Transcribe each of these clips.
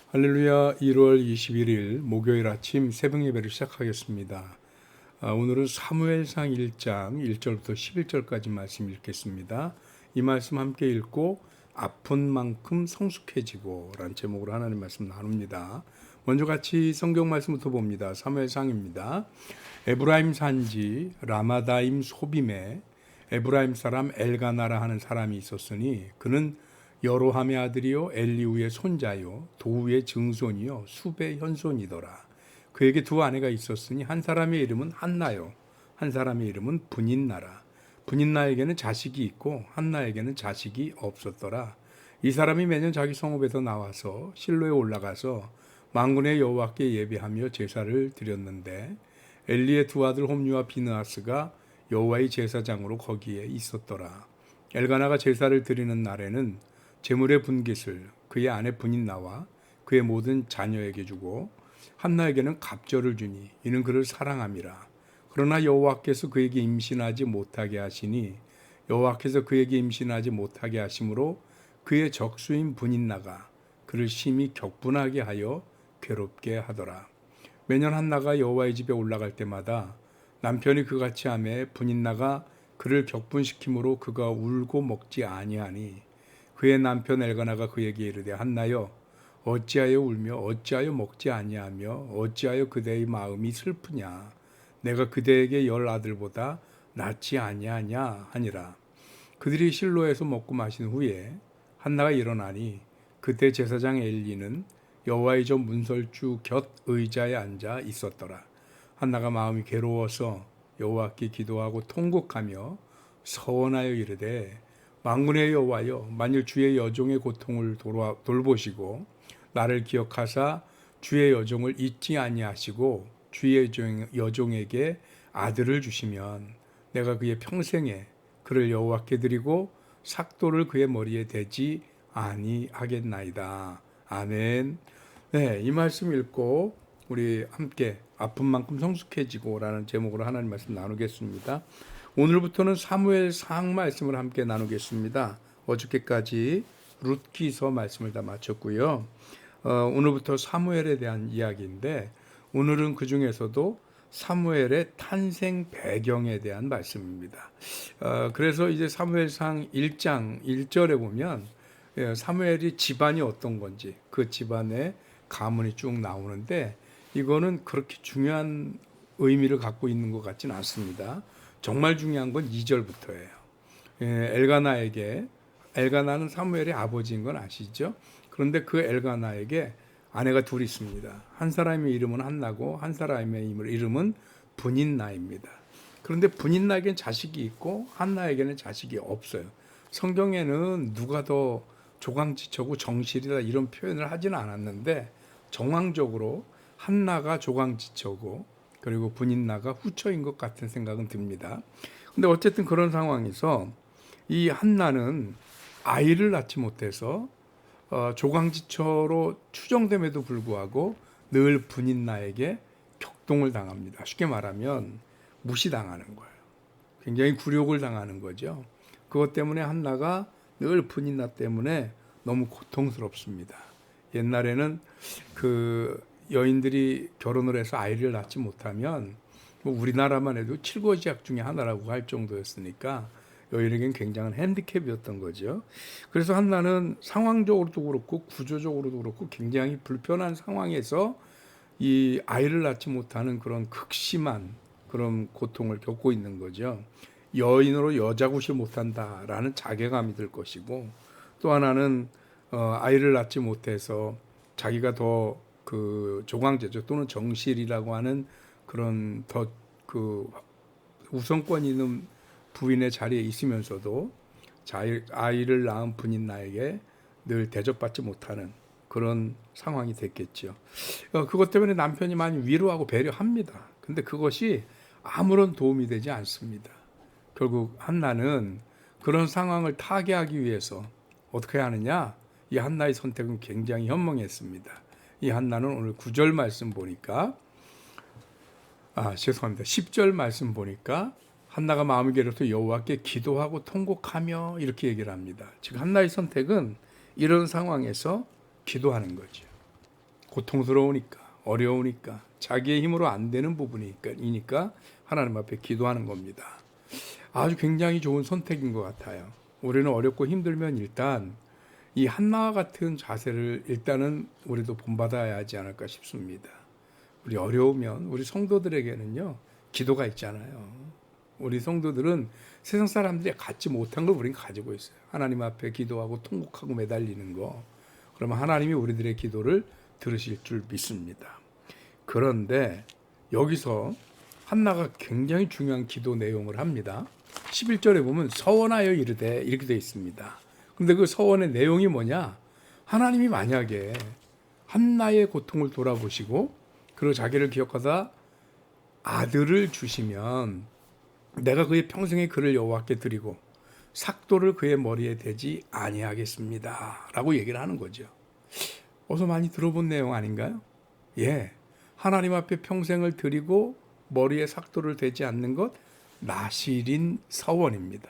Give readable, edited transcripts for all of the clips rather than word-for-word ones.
할렐루야. 1월 21일 목요일 아침 새벽 예배를 시작하겠습니다. 오늘은 사무엘상 1장 1절부터 11절까지 말씀 읽겠습니다. 이 말씀 함께 읽고 아픈 만큼 성숙해지고 라는 제목으로 하나님 말씀 나눕니다. 먼저 같이 성경 말씀부터 봅니다. 사무엘상입니다. 에브라임 산지 라마다임 소빔에 에브라임 사람 엘가나라 하는 사람이 있었으니 그는 여로함의 아들이요 엘리우의 손자요 도우의 증손이요 수베 현손이더라. 그에게 두 아내가 있었으니 한 사람의 이름은 한나요 한 사람의 이름은 분인나라. 분인나에게는 자식이 있고 한나에게는 자식이 없었더라. 이 사람이 매년 자기 성읍에서 나와서 실로에 올라가서 만군의 여호와께 예배하며 제사를 드렸는데 엘리의 두 아들 홈리와 비느하스가 여호와의 제사장으로 거기에 있었더라. 엘가나가 제사를 드리는 날에는 제물의 분깃을 그의 아내 분인나와 그의 모든 자녀에게 주고 한나에게는 갑절을 주니 이는 그를 사랑함이라. 그러나 여호와께서 그에게 임신하지 못하게 하시니 여호와께서 그에게 임신하지 못하게 하심으로 그의 적수인 분인나가 그를 심히 격분하게 하여 괴롭게 하더라. 매년 한나가 여호와의 집에 올라갈 때마다 남편이 그같이 하매 분인나가 그를 격분시키므로 그가 울고 먹지 아니하니 그의 남편 엘가나가 그에게 이르되 한나여 어찌하여 울며 어찌하여 먹지 아니하며 어찌하여 그대의 마음이 슬프냐. 내가 그대에게 10 아들보다 낫지 아니하냐 하니라. 그들이 실로에서 먹고 마신 후에 한나가 일어나니 그때 제사장 엘리는 여호와의 전 문설주 곁 의자에 앉아 있었더라. 한나가 마음이 괴로워서 여호와께 기도하고 통곡하며 서원하여 이르되 만군의 여호와여 만일 주의 여종의 고통을 돌보시고 나를 기억하사 주의 여종을 잊지 아니하시고 주의 여종에게 아들을 주시면 내가 그의 평생에 그를 여호와께 드리고 삭도를 그의 머리에 대지 아니하겠나이다. 아멘. 네, 이 말씀 읽고 우리 함께 아픈 만큼 성숙해지고 라는 제목으로 하나님 말씀 나누겠습니다. 오늘부터는 사무엘상 말씀을 함께 나누겠습니다. 어저께까지 룻기서 말씀을 다 마쳤고요. 오늘부터 사무엘에 대한 이야기인데 오늘은 그 중에서도 사무엘의 탄생 배경에 대한 말씀입니다. 그래서 이제 사무엘상 1장 1절에 보면 사무엘이 집안이 어떤 건지 그 집안의 가문이 쭉 나오는데 이거는 그렇게 중요한 의미를 갖고 있는 것 같지는 않습니다. 정말 중요한 건 2절부터예요. 엘가나는 사무엘의 아버지인 건 아시죠? 그런데 그 엘가나에게 아내가 둘이 있습니다. 한 사람의 이름은 한나고 한 사람의 이름은 분인나입니다. 그런데 분인나에게는 자식이 있고 한나에게는 자식이 없어요. 성경에는 누가 더 조강지처고 정실이다 이런 표현을 하지는 않았는데 정황적으로 한나가 조강지처고 그리고 분인나가 후처인 것 같은 생각은 듭니다. 근데 어쨌든 그런 상황에서 이 한나는 아이를 낳지 못해서 조강지처로 추정됨에도 불구하고 늘 분인나에게 격동을 당합니다. 쉽게 말하면 무시당하는 거예요. 굉장히 굴욕을 당하는 거죠. 그것 때문에 한나가 늘 분인나 때문에 너무 고통스럽습니다. 옛날에는 그 여인들이 결혼을 해서 아이를 낳지 못하면 뭐 우리나라만 해도 칠거지약 중에 하나라고 할 정도였으니까 여인에게는 굉장한 핸디캡이었던 거죠. 그래서 한나는 상황적으로도 그렇고 구조적으로도 그렇고 굉장히 불편한 상황에서 이 아이를 낳지 못하는 그런 극심한 그런 고통을 겪고 있는 거죠. 여인으로 여자굿을 못한다라는 자괴감이 들 것이고 또 하나는 아이를 낳지 못해서 자기가 더 그 조강제죠 또는 정실이라고 하는 그런 더 그 우선권 있는 부인의 자리에 있으면서도 아이를 낳은 분인나에게 늘 대접받지 못하는 그런 상황이 됐겠죠. 그것 때문에 남편이 많이 위로하고 배려합니다. 근데 그것이 아무런 도움이 되지 않습니다. 결국 한나는 그런 상황을 타개하기 위해서 어떻게 하느냐? 이 한나의 선택은 굉장히 현명했습니다. 이 한나는 오늘 9절 말씀 보니까 10절 말씀 보니까 한나가 마음이 괴로워서 여호와께 기도하고 통곡하며 이렇게 얘기를 합니다. 즉 한나의 선택은 이런 상황에서 기도하는 거죠. 고통스러우니까, 어려우니까, 자기의 힘으로 안 되는 부분이니까 하나님 앞에 기도하는 겁니다. 아주 굉장히 좋은 선택인 것 같아요. 우리는 어렵고 힘들면 일단 이 한나와 같은 자세를 일단은 우리도 본받아야 하지 않을까 싶습니다. 우리 어려우면 우리 성도들에게는요, 기도가 있잖아요. 우리 성도들은 세상 사람들이 갖지 못한 걸 우리는 가지고 있어요. 하나님 앞에 기도하고 통곡하고 매달리는 거. 그러면 하나님이 우리들의 기도를 들으실 줄 믿습니다. 그런데 여기서 한나가 굉장히 중요한 기도 내용을 합니다. 11절에 보면 서원하여 이르되 이렇게 되어 있습니다. 근데 그 서원의 내용이 뭐냐? 하나님이 만약에 한나의 고통을 돌아보시고 그리고 자기를 기억하다 아들을 주시면 내가 그의 평생의 그를 여호와께 드리고 삭도를 그의 머리에 대지 아니하겠습니다 라고 얘기를 하는 거죠. 어서 많이 들어본 내용 아닌가요? 예, 하나님 앞에 평생을 드리고 머리에 삭도를 대지 않는 것 나실인 서원입니다.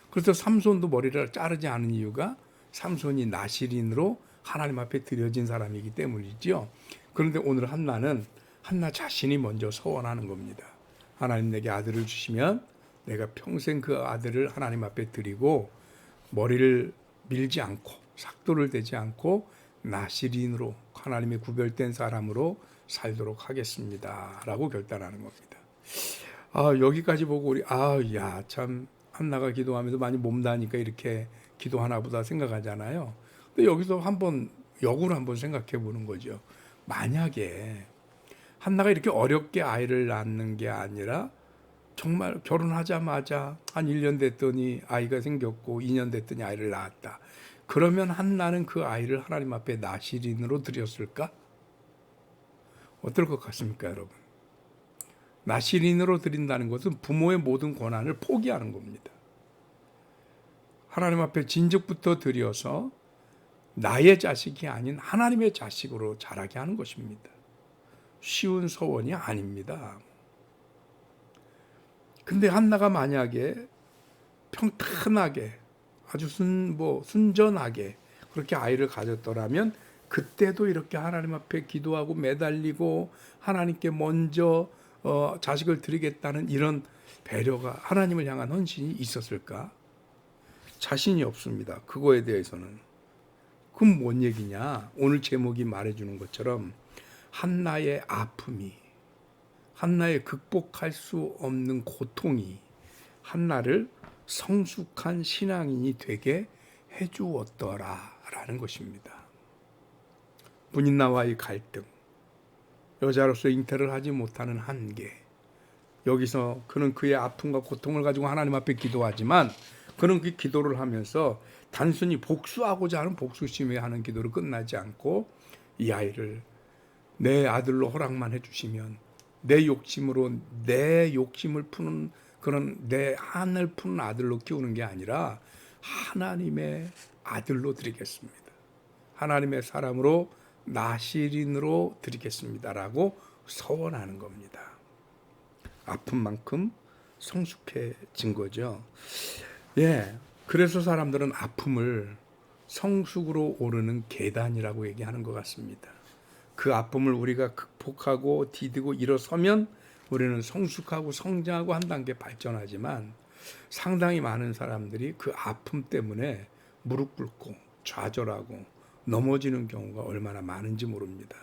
그래서 삼손도 머리를 자르지 않은 이유가 삼손이 나실인으로 하나님 앞에 드려진 사람이기 때문이죠. 그런데 오늘 한나는 한나 자신이 먼저 서원하는 겁니다. 하나님 내게 아들을 주시면 내가 평생 그 아들을 하나님 앞에 드리고 머리를 밀지 않고 삭도를 대지 않고 나실인으로 하나님의 구별된 사람으로 살도록 하겠습니다 라고 결단하는 겁니다. 여기까지 보고 우리 참 한나가 기도하면서 많이 몸다니까 이렇게 기도하나 보다 생각하잖아요. 근데 여기서 한번 역으로 한번 생각해 보는 거죠. 만약에 한나가 이렇게 어렵게 아이를 낳는 게 아니라 정말 결혼하자마자 한 1년 됐더니 아이가 생겼고 2년 됐더니 아이를 낳았다. 그러면 한나는 그 아이를 하나님 앞에 나실인으로 드렸을까? 어떨 것 같습니까, 여러분? 나실인으로 드린다는 것은 부모의 모든 권한을 포기하는 겁니다. 하나님 앞에 진즉부터 드려서 나의 자식이 아닌 하나님의 자식으로 자라게 하는 것입니다. 쉬운 서원이 아닙니다. 근데 한나가 만약에 평탄하게 아주 순전하게 그렇게 아이를 가졌더라면 그때도 이렇게 하나님 앞에 기도하고 매달리고 하나님께 먼저 자식을 드리겠다는 이런 배려가 하나님을 향한 헌신이 있었을까? 자신이 없습니다. 그거에 대해서는. 그럼 뭔 얘기냐? 오늘 제목이 말해주는 것처럼 한나의 아픔이, 한나의 극복할 수 없는 고통이 한나를 성숙한 신앙인이 되게 해주었더라라는 것입니다. 부인나와의 갈등, 여자로서 잉태를 하지 못하는 한계. 여기서 그는 그의 아픔과 고통을 가지고 하나님 앞에 기도하지만 그는 그 기도를 하면서 단순히 복수하고자 하는 복수심에 하는 기도로 끝나지 않고 이 아이를 내 아들로 허락만 해주시면 내 욕심으로 내 욕심을 푸는 그런 내 한을 푸는 아들로 키우는 게 아니라 하나님의 아들로 드리겠습니다. 하나님의 사람으로 나실인으로 드리겠습니다라고 서원하는 겁니다. 아픈 만큼 성숙해진 거죠. 예, 그래서 사람들은 아픔을 성숙으로 오르는 계단이라고 얘기하는 것 같습니다. 그 아픔을 우리가 극복하고 디디고 일어서면 우리는 성숙하고 성장하고 한 단계 발전하지만 상당히 많은 사람들이 그 아픔 때문에 무릎 꿇고 좌절하고 넘어지는 경우가 얼마나 많은지 모릅니다.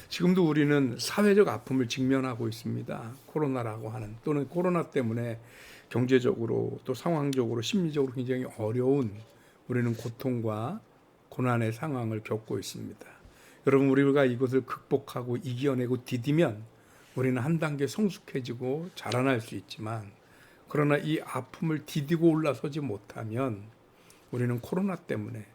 지금도 우리는 사회적 아픔을 직면하고 있습니다. 코로나라고 하는, 또는 코로나 때문에 경제적으로 또 상황적으로 심리적으로 굉장히 어려운 우리는 고통과 고난의 상황을 겪고 있습니다. 여러분, 우리가 이것을 극복하고 이겨내고 디디면 우리는 한 단계 성숙해지고 자라날 수 있지만, 그러나 이 아픔을 디디고 올라서지 못하면 우리는 코로나 때문에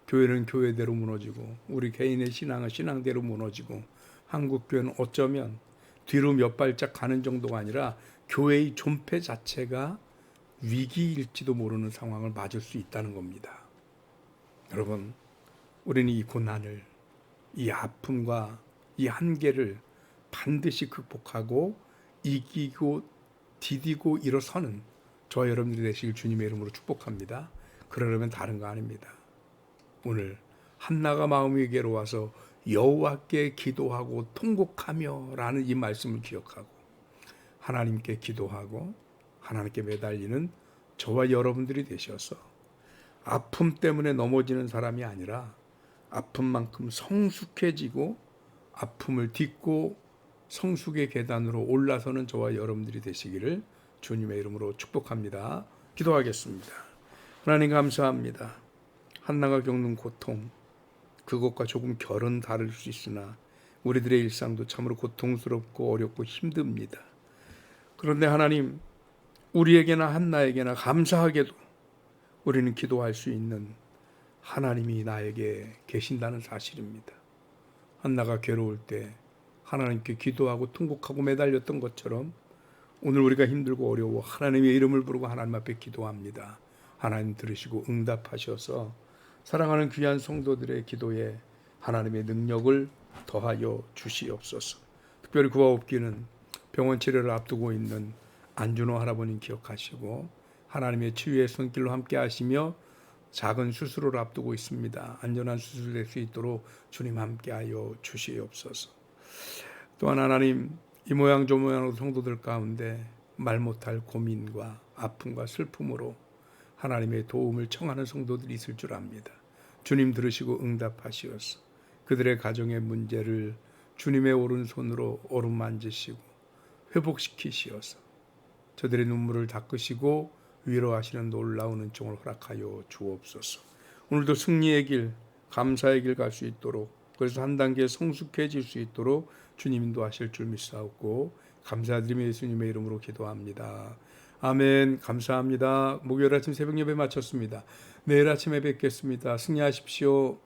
교회는 교회대로 무너지고 우리 개인의 신앙은 신앙대로 무너지고 한국교회는 어쩌면 뒤로 몇 발짝 가는 정도가 아니라 교회의 존폐 자체가 위기일지도 모르는 상황을 맞을 수 있다는 겁니다. 여러분, 우리는 이 고난을, 이 아픔과 이 한계를 반드시 극복하고 이기고 디디고 일어서는 저와 여러분들이 되실 주님의 이름으로 축복합니다. 그러려면 다른 거 아닙니다. 오늘 한나가 마음이 괴로워서 여호와께 기도하고 통곡하며라는 이 말씀을 기억하고 하나님께 기도하고 하나님께 매달리는 저와 여러분들이 되셔서 아픔 때문에 넘어지는 사람이 아니라 아픔만큼 성숙해지고 아픔을 딛고 성숙의 계단으로 올라서는 저와 여러분들이 되시기를 주님의 이름으로 축복합니다. 기도하겠습니다. 하나님 감사합니다. 한나가 겪는 고통, 그것과 조금 결은 다를 수 있으나 우리들의 일상도 참으로 고통스럽고 어렵고 힘듭니다. 그런데 하나님, 우리에게나 한나에게나 감사하게도 우리는 기도할 수 있는 하나님이 나에게 계신다는 사실입니다. 한나가 괴로울 때 하나님께 기도하고 통곡하고 매달렸던 것처럼 오늘 우리가 힘들고 어려워 하나님의 이름을 부르고 하나님 앞에 기도합니다. 하나님 들으시고 응답하셔서 사랑하는 귀한 성도들의 기도에 하나님의 능력을 더하여 주시옵소서. 특별히 그와 없기는 병원 치료를 앞두고 있는 안준호 할아버님 기억하시고 하나님의 치유의 손길로 함께 하시며 작은 수술을 앞두고 있습니다. 안전한 수술될 수 있도록 주님 함께하여 주시옵소서. 또한 하나님, 이 모양 저 모양으로 성도들 가운데 말 못할 고민과 아픔과 슬픔으로 하나님의 도움을 청하는 성도들이 있을 줄 압니다. 주님 들으시고 응답하시옵소서. 그들의 가정의 문제를 주님의 오른손으로 어루만지시고 회복시키시어서 저들의 눈물을 닦으시고 위로하시는 놀라운 은총을 허락하여 주옵소서. 오늘도 승리의 길, 감사의 길 갈 수 있도록, 그래서 한 단계 성숙해질 수 있도록 주님 인도하실 줄 믿사옵고 감사드리며 예수님의 이름으로 기도합니다. 아멘. 감사합니다. 목요일 아침 새벽 예배 마쳤습니다. 내일 아침에 뵙겠습니다. 승리하십시오.